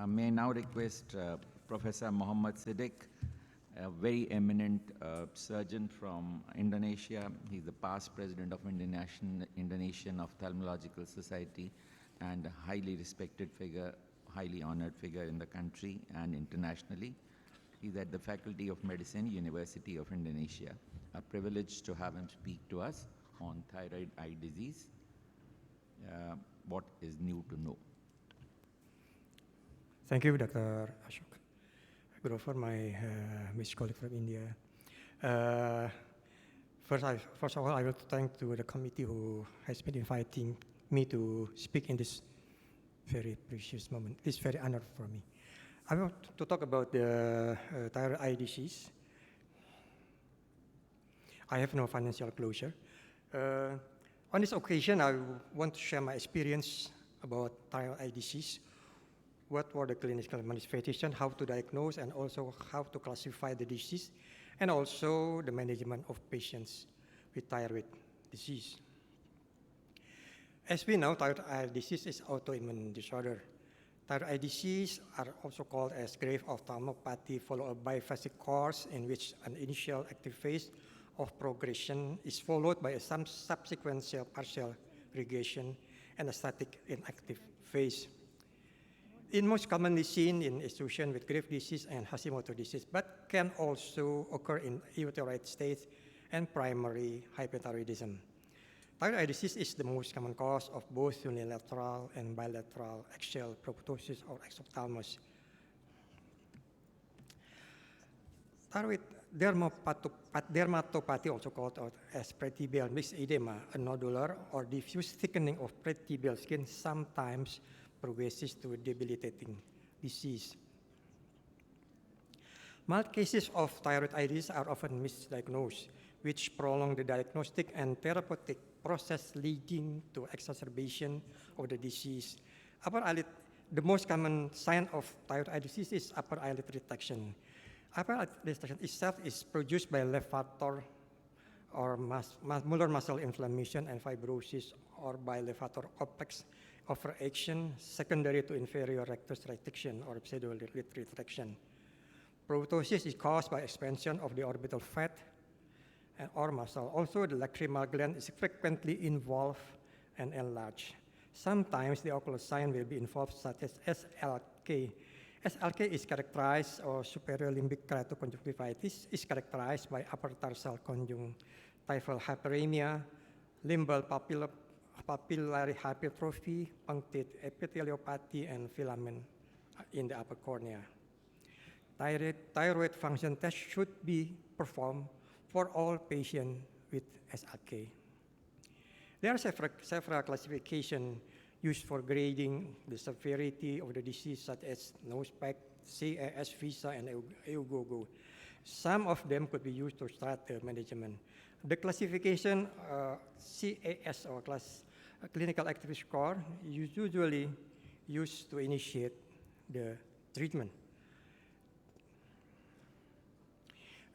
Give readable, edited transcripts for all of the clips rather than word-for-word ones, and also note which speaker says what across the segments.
Speaker 1: May I now request Professor Muhammad Siddiq, a very eminent surgeon from Indonesia. He's the past president of Indonesian Ophthalmological Society and a highly respected figure, highly honored figure in the country and internationally. He's at the Faculty of Medicine, University of Indonesia. A privilege to have him speak to us on thyroid eye disease. What is new to know?
Speaker 2: Thank you, Dr. Ashok. Good offer, my Miss colleague from India. First of all, I want to thank to the committee who has been inviting me to speak in this very precious moment. It's very honor for me. I want to talk about the thyroid eye disease. I have no financial closure. On this occasion, I want to share my experience about thyroid eye disease. What were the clinical manifestations, how to diagnose, and also how to classify the disease, and also the management of patients with thyroid disease. As we know, thyroid eye disease is autoimmune disorder. Thyroid eye disease are also called as grave ophthalmopathy, followed a biphasic course in which an initial active phase of progression is followed by a subsequent partial regression and a static inactive phase. It most commonly seen in association with Graves' disease and Hashimoto disease, but can also occur in euthyroid state and primary hyperthyroidism. Thyroid eye disease is the most common cause of both unilateral and bilateral axial proptosis or exophthalmos. Thyroid dermatopathy, also called as pretibial mixed edema, a nodular or diffuse thickening of pretibial skin, sometimes progresses to debilitating disease. Mild cases of thyroid eye disease are often misdiagnosed, which prolong the diagnostic and therapeutic process leading to exacerbation of the disease. Upper eyelid, the most common sign of thyroid eye disease is upper eyelid retraction. Upper eyelid retraction itself is produced by levator or molar muscle inflammation and fibrosis, or by levator complex overaction secondary to inferior rectus retraction or pseudolid retraction. Proptosis is caused by expansion of the orbital fat or muscle. Also, the lacrimal gland is frequently involved and enlarged. Sometimes the ocular sign will be involved, such as SLK. SLK is characterized, or superior limbic keratoconjunctivitis, is characterized by upper tarsal conjunctival hyperemia, limbal papillary hypertrophy, punctate epitheliopathy, and filament in the upper cornea. Thyroid function test should be performed for all patients with SLK. There are several classifications used for grading the severity of the disease, such as NOSPEC, CAS, VISA, and EUGOGO. Some of them could be used to start the management. The classification CAS, or clinical activity score, is usually used to initiate the treatment.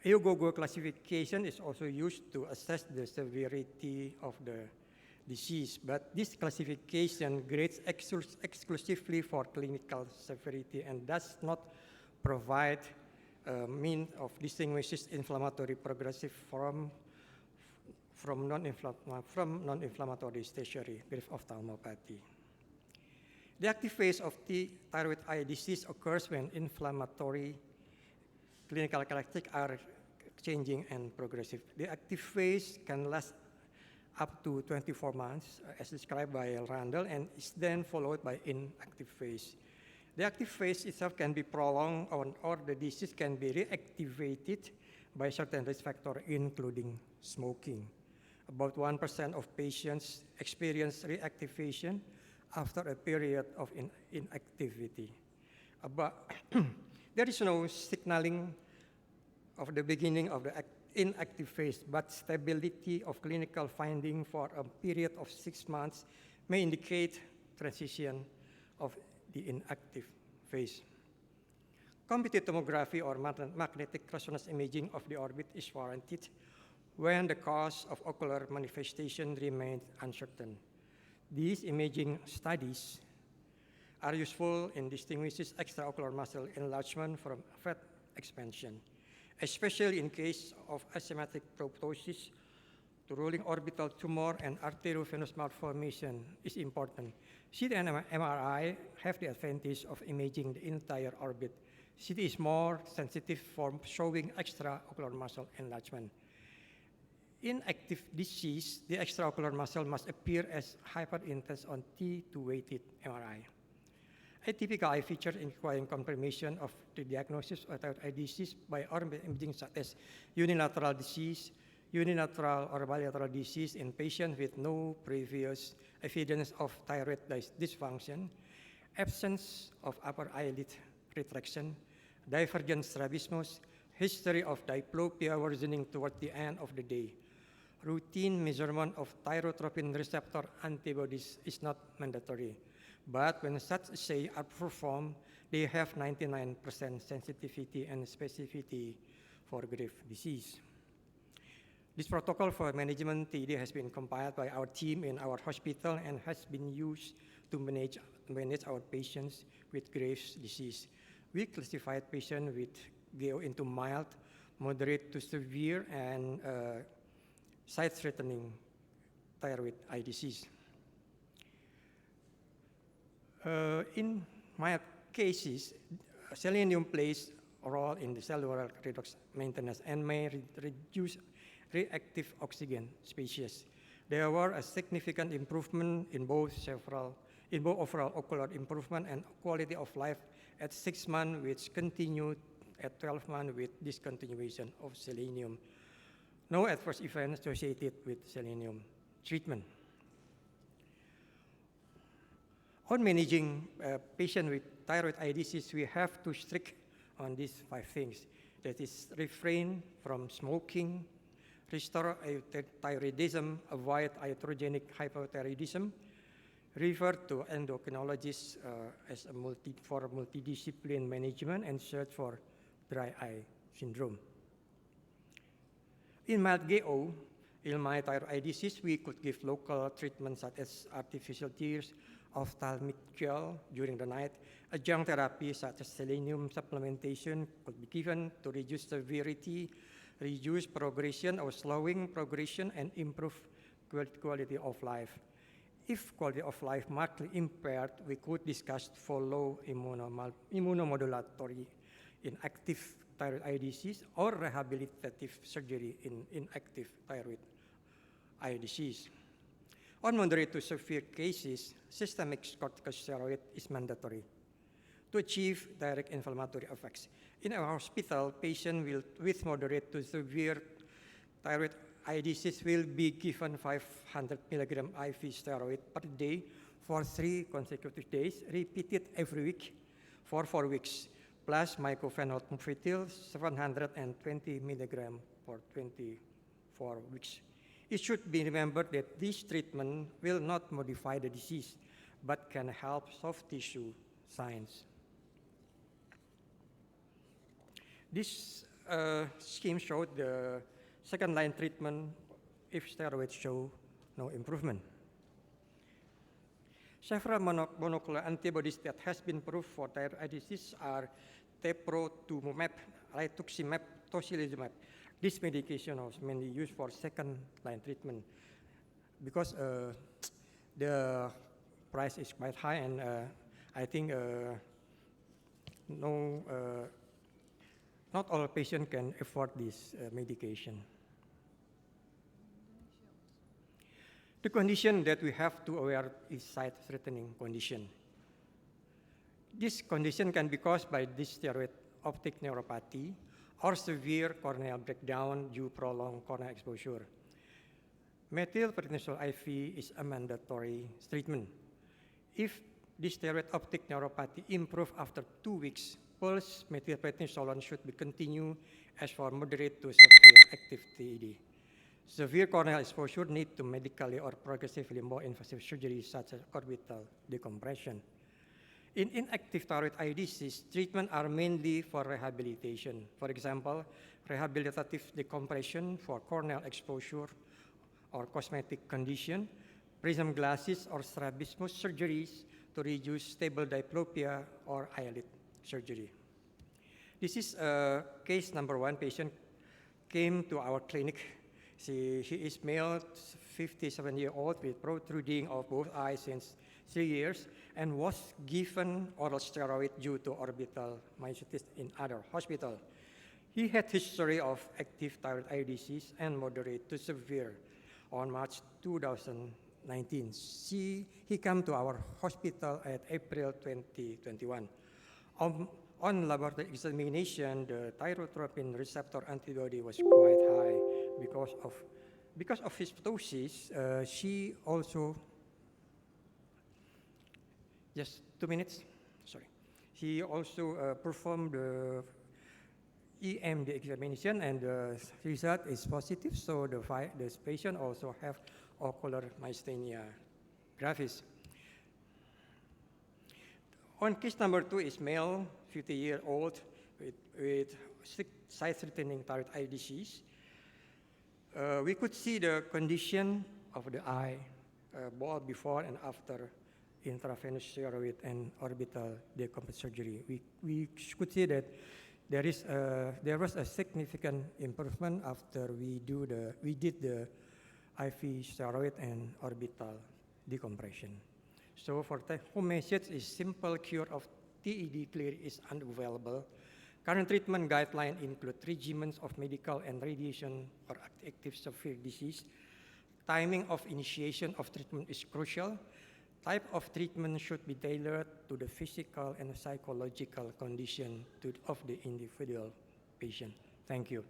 Speaker 2: EUGOGO classification is also used to assess the severity of the disease, but this classification grades exclusively for clinical severity and does not provide a means of distinguishing inflammatory progressive from non-inflammatory stationary grave ophthalmopathy. The active phase of the thyroid eye disease occurs when inflammatory clinical characteristics are changing and progressive. The active phase can last up to 24 months, as described by Randall, and is then followed by inactive phase. The active phase itself can be prolonged, or the disease can be reactivated by certain risk factors, including smoking. About 1% of patients experience reactivation after a period of inactivity. There is no signaling of the beginning of the inactive phase, but stability of clinical finding for a period of 6 months may indicate transition of the inactive phase. Computed tomography or magnetic resonance imaging of the orbit is warranted when the cause of ocular manifestation remains uncertain. These imaging studies are useful in distinguishing extraocular muscle enlargement from fat expansion, especially in case of asymmetric proptosis. The rolling orbital tumor and arteriovenous malformation is important. CT and MRI have the advantage of imaging the entire orbit. CT is more sensitive for showing extraocular muscle enlargement. In active disease, the extraocular muscle must appear as hyperintense on T2-weighted MRI. A typical eye feature requiring confirmation of the diagnosis of thyroid eye disease by orbit imaging such as unilateral disease, unilateral or bilateral disease in patients with no previous evidence of thyroid dysfunction, absence of upper eyelid retraction, divergent strabismus, history of diplopia worsening toward the end of the day. Routine measurement of thyrotropin receptor antibodies is not mandatory, but when such assays are performed, they have 99% sensitivity and specificity for Graves' disease. This protocol for management TED has been compiled by our team in our hospital and has been used to manage our patients with Graves' disease. We classified patients with GO into mild, moderate to severe, and sight-threatening thyroid eye disease. In mild cases, selenium plays a role in the cellular redox maintenance and may reduce reactive oxygen species. There were a significant improvement in both overall ocular improvement and quality of life at 6 months, which continued at 12 months with discontinuation of selenium. No adverse events associated with selenium treatment. On managing patients with thyroid eye disease, we have to strict on these 5 things. That is, refrain from smoking, restore thyroidism, avoid iatrogenic hypothyroidism, refer to endocrinologists for multidiscipline management, and search for dry eye syndrome. In mild GO, in mild thyroid eye disease, we could give local treatments such as artificial tears, ophthalmic gel during the night. Adjunct therapy such as selenium supplementation could be given to reduce severity, reduce progression or slowing progression, and improve quality of life. If quality of life markedly impaired, we could discuss follow immunomodulatory in active thyroid eye disease or rehabilitative surgery in inactive thyroid eye disease. On moderate to severe cases, systemic corticosteroid is mandatory to achieve direct inflammatory effects. In our hospital, patients with moderate to severe thyroid eye disease will be given 500 milligram IV steroid per day for 3 consecutive days, repeated every week for 4 weeks, plus mycophenolate mofetil 720 milligram for 24 weeks. It should be remembered that this treatment will not modify the disease, but can help soft tissue signs. This scheme showed the second-line treatment if steroids show no improvement. Several monoclonal antibodies that has been proved for thyroid eye disease are teprotumumab, rituximab, tocilizumab. This medication was mainly used for second-line treatment because the price is quite high, and I think not all patients can afford this medication. The condition that we have to aware is sight-threatening condition. This condition can be caused by dyssteroid optic neuropathy or severe corneal breakdown due prolonged corneal exposure. Methylprednisolone IV is a mandatory treatment. If dyssteroid optic neuropathy improves after 2 weeks, pulse methylprednisolone should be continued as for moderate to severe active TED. Severe corneal exposure need to medically or progressively more invasive surgery such as orbital decompression. In inactive thyroid eye disease, treatments are mainly for rehabilitation. For example, rehabilitative decompression for corneal exposure or cosmetic condition, prism glasses or strabismus surgeries to reduce stable diplopia or eyelid surgery. This is case number 1. Patient came to our clinic. He is male, 57-year-old with protruding of both eyes since 3 years and was given oral steroid due to orbital myositis in other hospital. He had history of active thyroid eye disease and moderate to severe. On March 2019, he came to our hospital at April 2021. On laboratory examination, the thyrotropin receptor antibody was quite high because of his ptosis. She also, just 2 minutes, sorry. He also performed the EMD examination and the result is positive, so this patient also have ocular myasthenia gravis. On case number 2 is male, 50-year-old with sight-threatening thyroid eye disease. We could see the condition of the eye both before and after intravenous steroid and orbital decompensation surgery. We could see that there was a significant improvement after we did the IV steroid and orbital decompression. So for the home message is simple cure of TED clear is unavailable. Current treatment guidelines include regimens of medical and radiation for active severe disease. Timing of initiation of treatment is crucial. Type of treatment should be tailored to the physical and psychological condition of the individual patient. Thank you.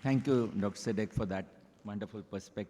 Speaker 1: Thank you, Dr. Sidek, for that wonderful perspective.